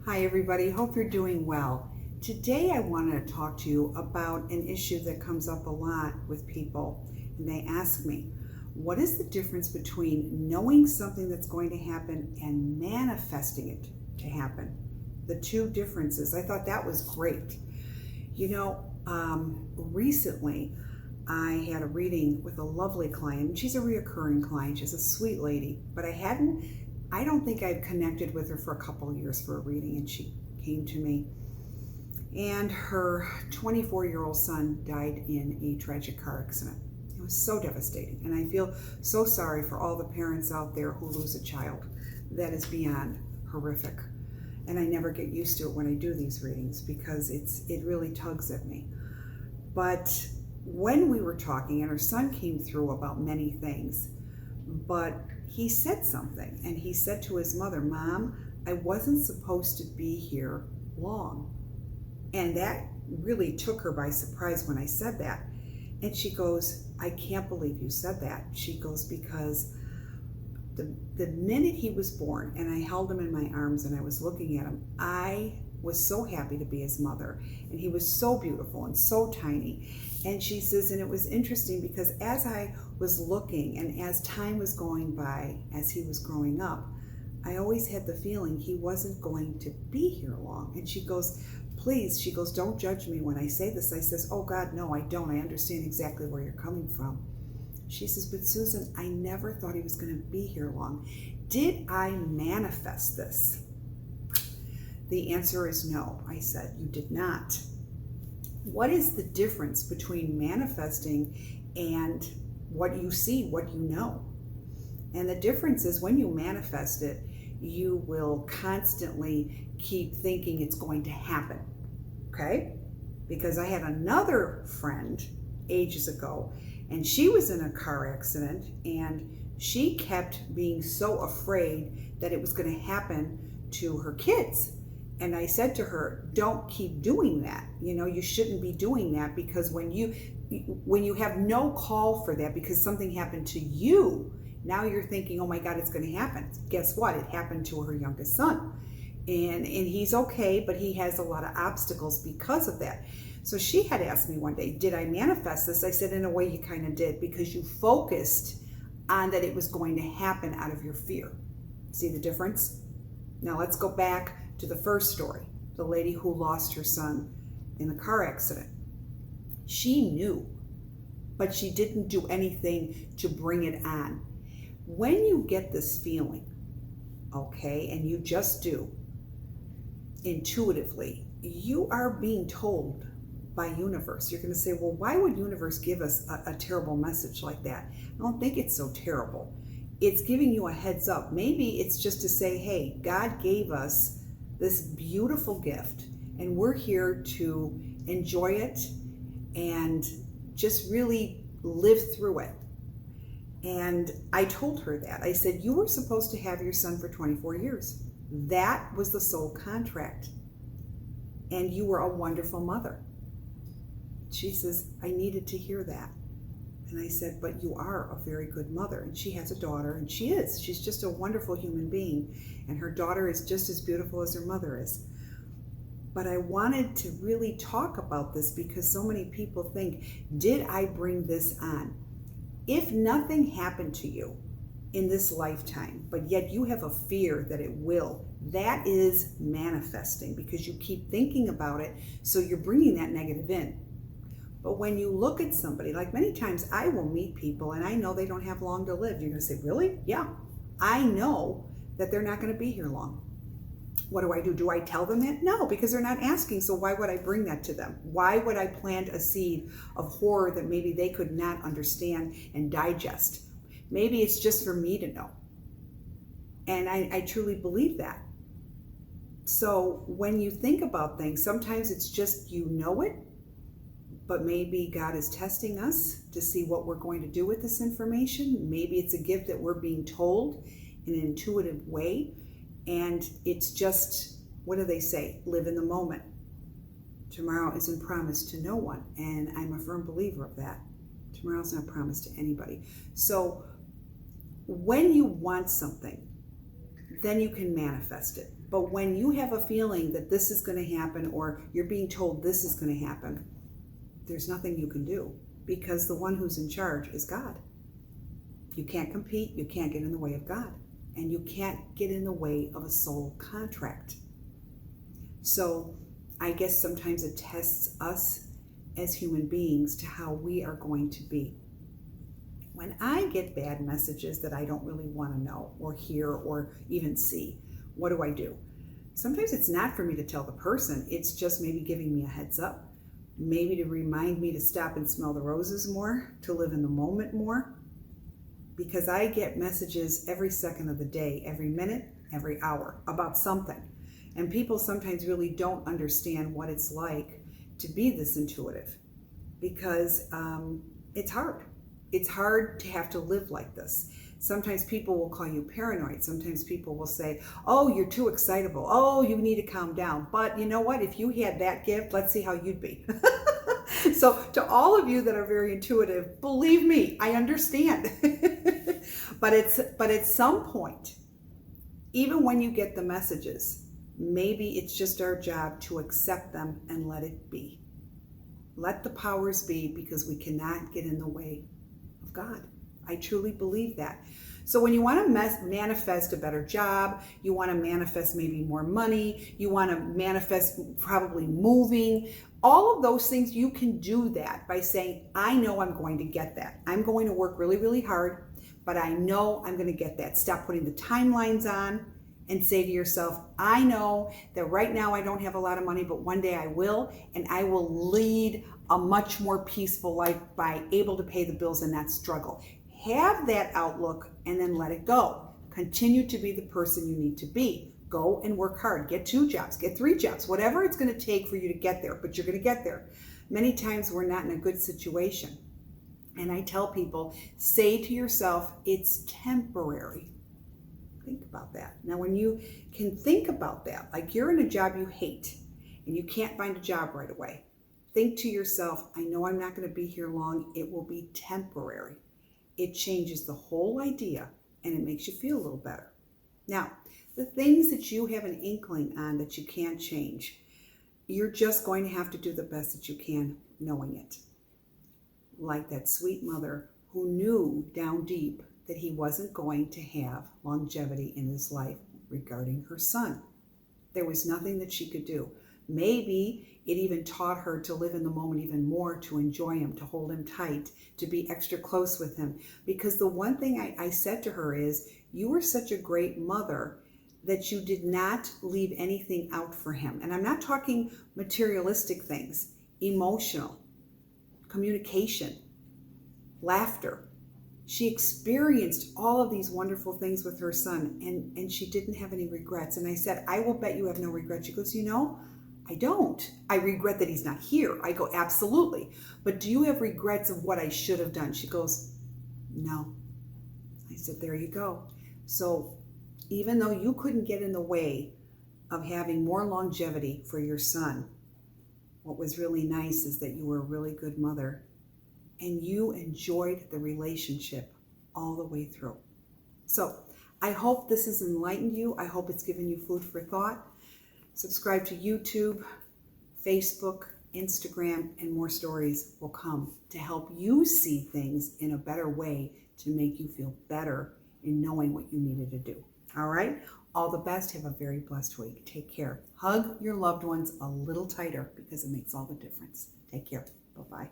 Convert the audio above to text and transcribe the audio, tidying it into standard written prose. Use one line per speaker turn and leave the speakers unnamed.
Hi everybody, hope you're doing well. Today I wanted to talk to you about an issue that comes up a lot with people, and they ask me, what is the difference between knowing something that's going to happen and manifesting it to happen? The two differences. I thought that was great. Recently I had a reading with a lovely client. She's a reoccurring client. She's a sweet lady, but I don't think I've connected with her for a couple of years for a reading, and she came to me. And her 24-year-old son died in a tragic car accident. It was so devastating, and I feel so sorry for all the parents out there who lose a child. That is beyond horrific. And I never get used to it when I do these readings because it really tugs at me. But when we were talking, and her son came through about many things, but he said something, and he said to his mother, "Mom, I wasn't supposed to be here long." And that really took her by surprise when I said that. And she goes, "I can't believe you said that." She goes, "Because the minute he was born and I held him in my arms and I was looking at him, I was so happy to be his mother. And he was so beautiful and so tiny." And she says, and it was interesting because as I was looking and as time was going by, as he was growing up, I always had the feeling he wasn't going to be here long. And she goes, "Please," she goes, "don't judge me when I say this." I says, "Oh God, no, I don't. I understand exactly where you're coming from." She says, "But Susan, I never thought he was going to be here long. Did I manifest this?" The answer is no. I said, "You did not." What is the difference between manifesting and what you see, what you know? And the difference is when you manifest it, you will constantly keep thinking it's going to happen, okay? Because I had another friend ages ago, and she was in a car accident, and she kept being so afraid that it was going to happen to her kids. And I said to her, "Don't keep doing that. You shouldn't be doing that, because when you have no call for that because something happened to you, now you're thinking, oh my God, it's going to happen." Guess what? It happened to her youngest son. And he's okay, but he has a lot of obstacles because of that. So she had asked me one day, did I manifest this? I said, in a way you kind of did, because you focused on that it was going to happen out of your fear. See the difference? Now let's go back to the first story, the lady who lost her son in the car accident. She knew, but she didn't do anything to bring it on. When you get this feeling, okay, and you just do, intuitively, you are being told by universe. You're going to say, well, why would universe give us a terrible message like that? I don't think it's so terrible. It's giving you a heads up. Maybe it's just to say, hey, God gave us this beautiful gift, and we're here to enjoy it and just really live through it. And I told her that. I said, you were supposed to have your son for 24 years. That was the soul contract. And you were a wonderful mother. She says, I needed to hear that. And I said, but you are a very good mother. And she has a daughter, and she's just a wonderful human being. And her daughter is just as beautiful as her mother is. But I wanted to really talk about this because so many people think, did I bring this on? If nothing happened to you in this lifetime, but yet you have a fear that it will, that is manifesting because you keep thinking about it, so you're bringing that negative in. But when you look at somebody, like many times I will meet people and I know they don't have long to live. You're going to say, really? Yeah. I know that they're not going to be here long. What do? Do I tell them that? No, because they're not asking. So why would I bring that to them? Why would I plant a seed of horror that maybe they could not understand and digest? Maybe it's just for me to know. And I truly believe that. So when you think about things, sometimes it's just you know it, but maybe God is testing us to see what we're going to do with this information. Maybe it's a gift that we're being told in an intuitive way. And it's just, what do they say? Live in the moment. Tomorrow isn't promised to no one. And I'm a firm believer of that. Tomorrow's not promised to anybody. So when you want something, then you can manifest it. But when you have a feeling that this is going to happen, or you're being told this is going to happen, there's nothing you can do, because the one who's in charge is God. You can't compete, you can't get in the way of God, and you can't get in the way of a soul contract. So I guess sometimes it tests us as human beings to how we are going to be. When I get bad messages that I don't really want to know or hear or even see, what do? Sometimes it's not for me to tell the person, it's just maybe giving me a heads up, maybe to remind me to stop and smell the roses more, to live in the moment more, because I get messages every second of the day, every minute, every hour about something. And people sometimes really don't understand what it's like to be this intuitive, because it's hard. It's hard to have to live like this. Sometimes people will call you paranoid. Sometimes people will say, oh, you're too excitable. Oh, you need to calm down. But you know what? If you had that gift, let's see how you'd be. So to all of you that are very intuitive, believe me, I understand. But at some point, even when you get the messages, maybe it's just our job to accept them and let it be. Let the powers be, because we cannot get in the way of God. I truly believe that. So when you want to manifest a better job, you want to manifest maybe more money, you want to manifest probably moving, all of those things, you can do that by saying, I know I'm going to get that. I'm going to work really, really hard, but I know I'm going to get that. Stop putting the timelines on and say to yourself, I know that right now I don't have a lot of money, but one day I will, and I will lead a much more peaceful life by able to pay the bills and not struggle. Have that outlook and then let it go. Continue to be the person you need to be. Go and work hard. Get 2 jobs, get 3 jobs, whatever it's going to take for you to get there, but you're going to get there. Many times we're not in a good situation. And I tell people, say to yourself, it's temporary. Think about that. Now, when you can think about that, like you're in a job you hate and you can't find a job right away, think to yourself, I know I'm not going to be here long. It will be temporary. It changes the whole idea and it makes you feel a little better. Now, the things that you have an inkling on that you can't change, you're just going to have to do the best that you can knowing it. Like that sweet mother who knew down deep that he wasn't going to have longevity in his life regarding her son. There was nothing that she could do. Maybe it even taught her to live in the moment even more, to enjoy him, to hold him tight, to be extra close with him. Because the one thing I said to her is, you were such a great mother that you did not leave anything out for him. And I'm not talking materialistic things, emotional, communication, laughter. She experienced all of these wonderful things with her son, and she didn't have any regrets. And I said, I will bet you have no regrets. She goes, I don't. I regret that he's not here. I go, absolutely. But do you have regrets of what I should have done? She goes, no. I said, there you go. So even though you couldn't get in the way of having more longevity for your son, what was really nice is that you were a really good mother and you enjoyed the relationship all the way through. So I hope this has enlightened you. I hope it's given you food for thought. Subscribe to YouTube, Facebook, Instagram, and more stories will come to help you see things in a better way, to make you feel better in knowing what you needed to do. All right? All the best. Have a very blessed week. Take care. Hug your loved ones a little tighter because it makes all the difference. Take care. Bye-bye.